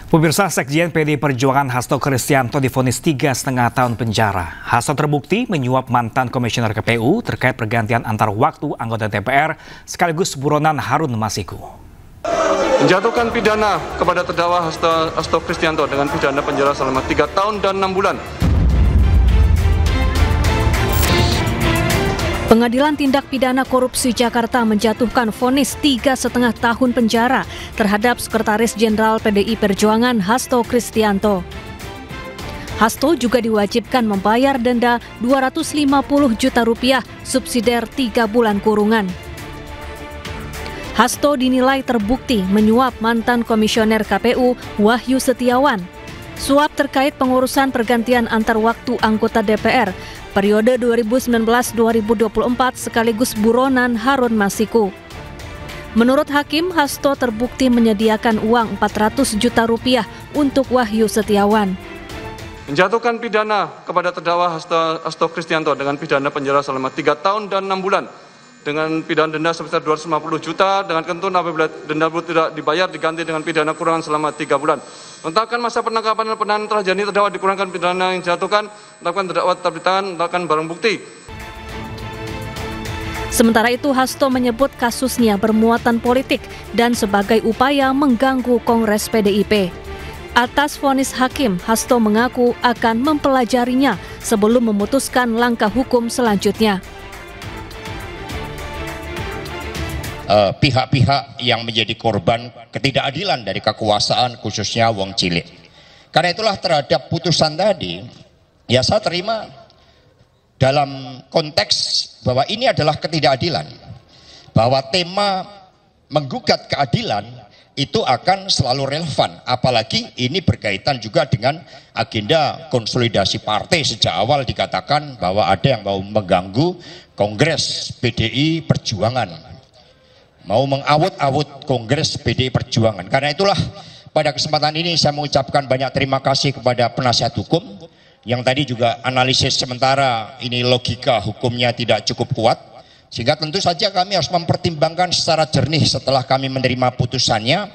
Pemirsa, Sekjen PDI Perjuangan Hasto Kristianto divonis 3,5 tahun penjara. Hasto terbukti menyuap mantan komisioner KPU terkait pergantian antar waktu anggota DPR sekaligus buronan Harun Masiku. Menjatuhkan pidana kepada terdakwa Hasto Kristianto dengan pidana penjara selama 3 tahun dan 6 bulan. Pengadilan Tindak Pidana Korupsi Jakarta menjatuhkan vonis 3,5 tahun penjara terhadap Sekretaris Jenderal PDI Perjuangan Hasto Kristianto. Hasto juga diwajibkan membayar denda 250 juta rupiah subsidiar 3 bulan kurungan. Hasto dinilai terbukti menyuap mantan komisioner KPU Wahyu Setiawan. Suap terkait pengurusan pergantian antar waktu anggota DPR periode 2019-2024 sekaligus buronan Harun Masiku. Menurut Hakim, Hasto terbukti menyediakan uang 400 juta rupiah untuk Wahyu Setiawan. Menjatuhkan pidana kepada terdakwa Hasto Kristianto dengan pidana penjara selama 3 tahun dan 6 bulan. Dengan pidana denda sebesar 250 juta dengan ketentuan apabila denda tidak dibayar diganti dengan pidana kurungan selama 3 bulan. Menetapkan masa penangkapan dan penahanan telah jadi terdakwa dikurangkan pidana yang dijatuhkan, menetapkan terdakwa tetap ditahan, menetapkan barang bukti. Sementara itu, Hasto menyebut kasusnya bermuatan politik dan sebagai upaya mengganggu Kongres PDIP. Atas vonis hakim, Hasto mengaku akan mempelajarinya sebelum memutuskan langkah hukum selanjutnya. Pihak-pihak yang menjadi korban ketidakadilan dari kekuasaan khususnya wong cilik. Karena itulah terhadap putusan tadi, ya saya terima dalam konteks bahwa ini adalah ketidakadilan. Bahwa tema menggugat keadilan itu akan selalu relevan. Apalagi ini berkaitan juga dengan agenda konsolidasi partai. Sejak awal dikatakan bahwa ada yang mau mengganggu Kongres PDI Perjuangan. Mau mengawut-awut Kongres PDI Perjuangan. Karena itulah pada kesempatan ini saya mengucapkan banyak terima kasih kepada penasihat hukum yang tadi juga analisis sementara ini logika hukumnya tidak cukup kuat. Sehingga tentu saja kami harus mempertimbangkan secara jernih setelah kami menerima putusannya.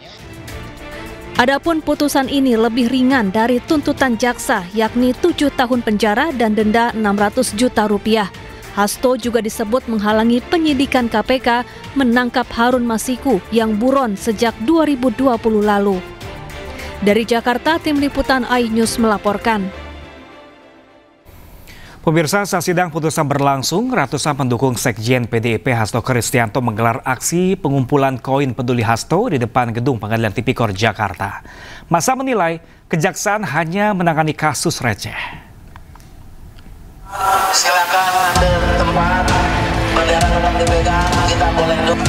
Adapun putusan ini lebih ringan dari tuntutan jaksa, yakni 7 tahun penjara dan denda 600 juta rupiah. Hasto juga disebut menghalangi penyidikan KPK menangkap Harun Masiku yang buron sejak 2020 lalu. Dari Jakarta, tim liputan iNews melaporkan. Pemirsa, saat sidang putusan berlangsung, ratusan pendukung Sekjen PDIP Hasto Kristianto menggelar aksi pengumpulan koin peduli Hasto di depan gedung Pengadilan Tipikor Jakarta. Massa menilai kejaksaan hanya menangani kasus receh. Silakan ke tempat, bendera tetap dipegang, kita boleh duduk.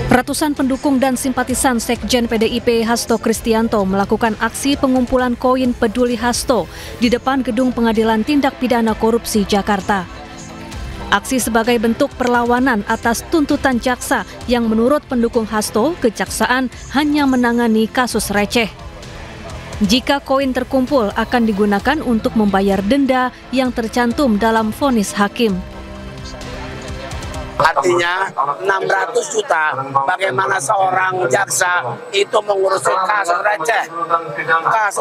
Ratusan pendukung dan simpatisan Sekjen PDIP Hasto Kristianto melakukan aksi pengumpulan koin peduli Hasto di depan gedung Pengadilan Tindak Pidana Korupsi Jakarta. Aksi sebagai bentuk perlawanan atas tuntutan jaksa yang menurut pendukung Hasto, kejaksaan hanya menangani kasus receh. Jika koin terkumpul akan digunakan untuk membayar denda yang tercantum dalam vonis hakim. Artinya 600 juta bagaimana seorang jaksa itu mengurusi kasus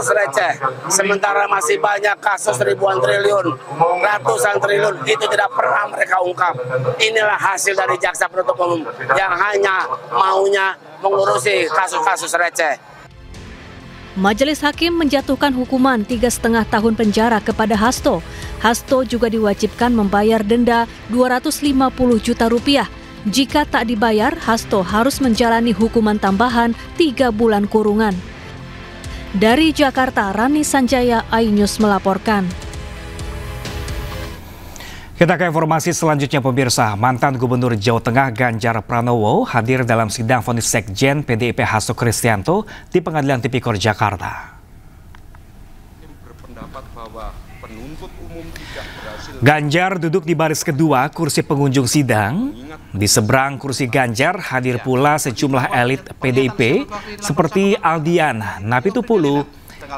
receh. Sementara masih banyak kasus ribuan triliun, ratusan triliun itu tidak pernah mereka ungkap. Inilah hasil dari jaksa penuntut umum yang hanya maunya mengurusi kasus-kasus receh. Majelis Hakim menjatuhkan hukuman 3,5 tahun penjara kepada Hasto. Hasto juga diwajibkan membayar denda 250 juta rupiah. Jika tak dibayar, Hasto harus menjalani hukuman tambahan 3 bulan kurungan. Dari Jakarta, Rani Sanjaya, iNews melaporkan. Kita ke informasi selanjutnya, pemirsa. Mantan Gubernur Jawa Tengah Ganjar Pranowo hadir dalam sidang vonis Sekjen PDIP Hasto Kristianto di Pengadilan Tipikor Jakarta. Ganjar duduk di baris kedua kursi pengunjung sidang. Di seberang kursi Ganjar hadir pula sejumlah elit PDIP seperti Aldian Napitupulu,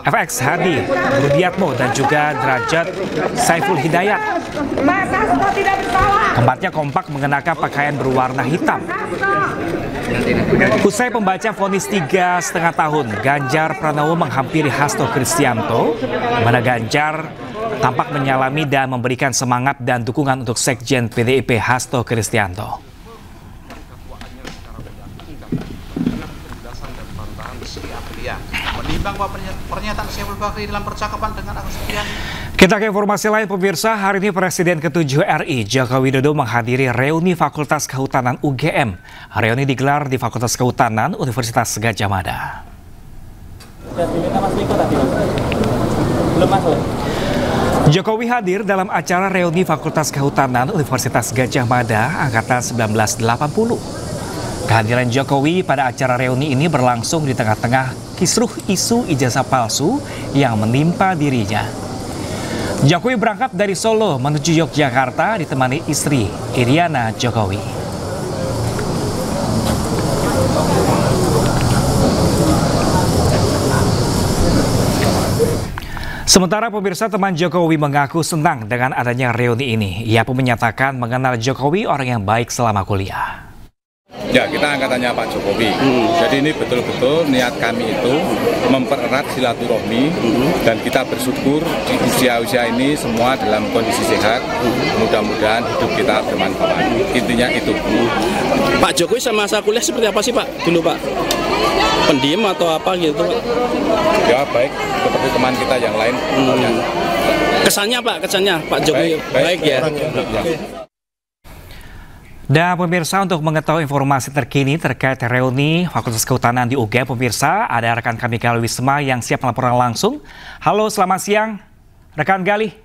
FX Hadi, Rudiatmo, dan juga Derajat Saiful Hidayat. Keempatnya kompak mengenakan pakaian berwarna hitam. Usai pembaca vonis 3,5 tahun, Ganjar Pranowo menghampiri Hasto Kristianto, di mana Ganjar tampak menyalami dan memberikan semangat dan dukungan untuk Sekjen PDIP Hasto Kristianto. Menimbang bahwa pernyataan Syaiful Bakri dalam percakapan dengan Agus Setiani. Kita ke informasi lain, pemirsa. Hari ini Presiden ke-7 RI Joko Widodo menghadiri reuni Fakultas Kehutanan UGM. Reuni digelar di Fakultas Kehutanan Universitas Gadjah Mada. Jokowi hadir dalam acara reuni Fakultas Kehutanan Universitas Gadjah Mada angkatan 1980. Kehadiran Jokowi pada acara reuni ini berlangsung di tengah-tengah kisruh isu ijazah palsu yang menimpa dirinya. Jokowi berangkat dari Solo menuju Yogyakarta ditemani istri Iriana Jokowi. Sementara pemirsa, teman Jokowi mengaku senang dengan adanya reuni ini. Ia pun menyatakan mengenal Jokowi orang yang baik selama kuliah. Ya, kita angkatannya Pak Jokowi. Jadi ini betul-betul niat kami itu mempererat silaturahmi dan kita bersyukur di usia-usia ini semua dalam kondisi sehat. Mudah-mudahan hidup kita bermanfaat. Intinya itu. Pak Jokowi sama masa kuliah seperti apa sih Pak dulu Pak? Pendiam atau apa gitu Pak? Ya baik, seperti teman kita yang lain. Kesannya Pak, Pak Jokowi baik ya. Dan pemirsa, untuk mengetahui informasi terkini terkait reuni Fakultas Kehutanan di UGM, pemirsa, ada rekan kami Gali Wisma yang siap melaporkan langsung. Halo, selamat siang, rekan Gali.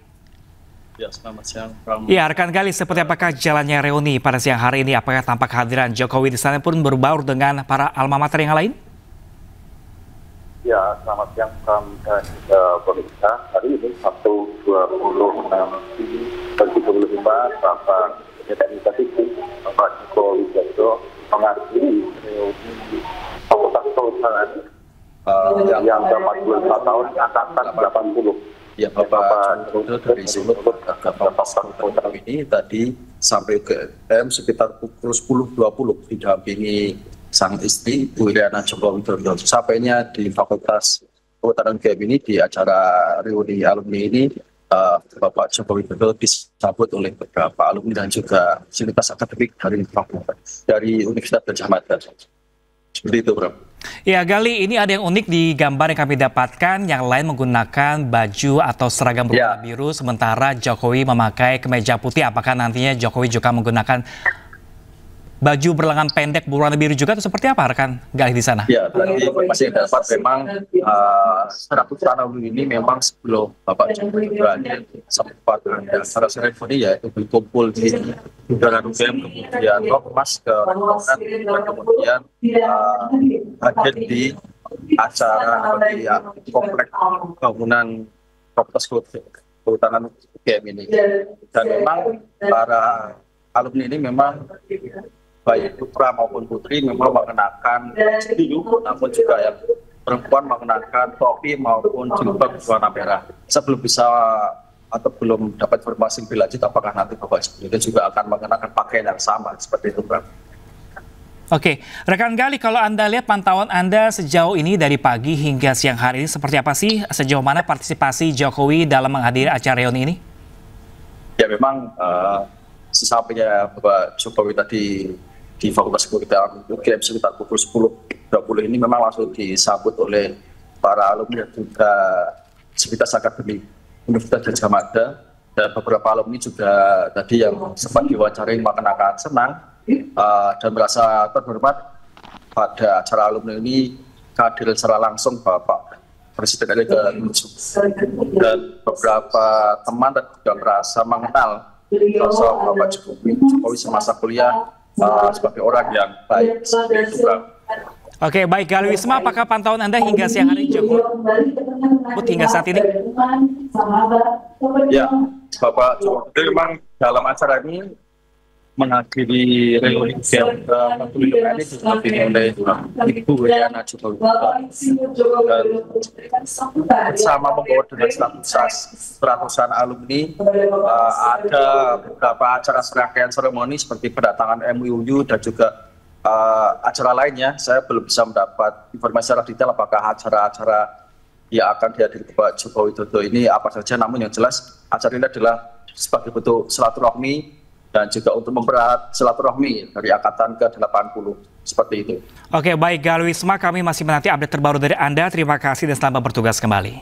Ya, selamat siang. Ya, rekan Gali, seperti apakah jalannya reuni pada siang hari ini? Apakah tampak kehadiran Jokowi di sana pun berbaur dengan para alma mater yang lain? Ya, selamat siang dan pemirsa. Hari ini Sabtu 26 2025, Bapak Bapak Joko Widodo menghadiri reuni Fakultas Kehutanan yang ke-45 tahun angkatan 80. Ya, Bapak Joko dari Solo ke Fakultas Kehutanan ini tadi sampai ke UGM sekitar pukul 10.20 didampingi sang istri Bu Iriana Joko Widodo. Sampainya di Fakultas Kehutanan UGM ini di acara reuni alumni ini, Bapak Joko Widodo disambut oleh beberapa alumni dan juga sivitas akademik dari Universitas Gadjah Mada. Seperti itu, Bro. Ya, Gali, ini ada yang unik di gambar yang kami dapatkan. Yang lain menggunakan baju atau seragam berwarna biru, sementara Jokowi memakai kemeja putih. Apakah nantinya Jokowi juga menggunakan baju berlengan pendek berwarna biru juga, atau seperti apa rekan Gali di sana? Ya, tadi informasi yang dapat memang secara ini memang sebelum Bapak Jokowi berada sempat ada acara seremoni yaitu berkumpul di Bundaran UGM, kemudian Mas ke Rombongan, dan kemudian hadir di acara di komplek bangunan Fakultas Kehutanan UGM ini. Dan memang para alumni ini memang baik putra maupun putri memang mengenakan biru, namun juga yang perempuan mengenakan topi maupun jilbab berwarna merah. Saya belum bisa atau belum dapat informasi lebih lanjut apakah nanti Bapak Jokowi juga akan mengenakan pakaian yang sama seperti itu, Bang. Oke, rekan Gali, kalau Anda lihat pantauan Anda sejauh ini dari pagi hingga siang hari ini seperti apa sih? Sejauh mana partisipasi Jokowi dalam menghadiri acara reuni ini? Ya, memang sesampainya Bapak Jokowi tadi di Fakultas Kehutanan UGM sekitar pukul 10.20 ini memang langsung disambut oleh para alumni dan juga sivitas akademik Universitas Gadjah Mada, dan beberapa alumni juga tadi yang sempat diwawancarai mengenakan senang dan merasa terhormat pada acara alumni ini kehadiran secara langsung Bapak Presiden RI dan beberapa teman dan juga merasa mengenal sosok Bapak Jokowi semasa kuliah sebagai orang yang baik. Oke, baik Gali Wisma, apakah pantauan Anda hingga siang hari Jokowi hingga saat ini? Ya, Bapak Jokowi memang dalam acara ini menghadiri reuni UGM ke-45 ini didampingi oleh Ibu Yana Jokowi dan bersama membawa dengan seratusan alumni. Ada beberapa acara serangkaian seremoni seperti pendatangan MUU dan juga acara lainnya. Saya belum bisa mendapat informasi secara detail apakah acara-acara yang akan dihadiri Pak Joko Widodo ini apa saja, namun yang jelas acara ini adalah sebagai bentuk silaturahmi dan juga untuk mempererat silaturahmi dari Angkatan ke-80, seperti itu. Oke, baik Galwisma, kami masih menanti update terbaru dari Anda. Terima kasih dan selamat bertugas kembali.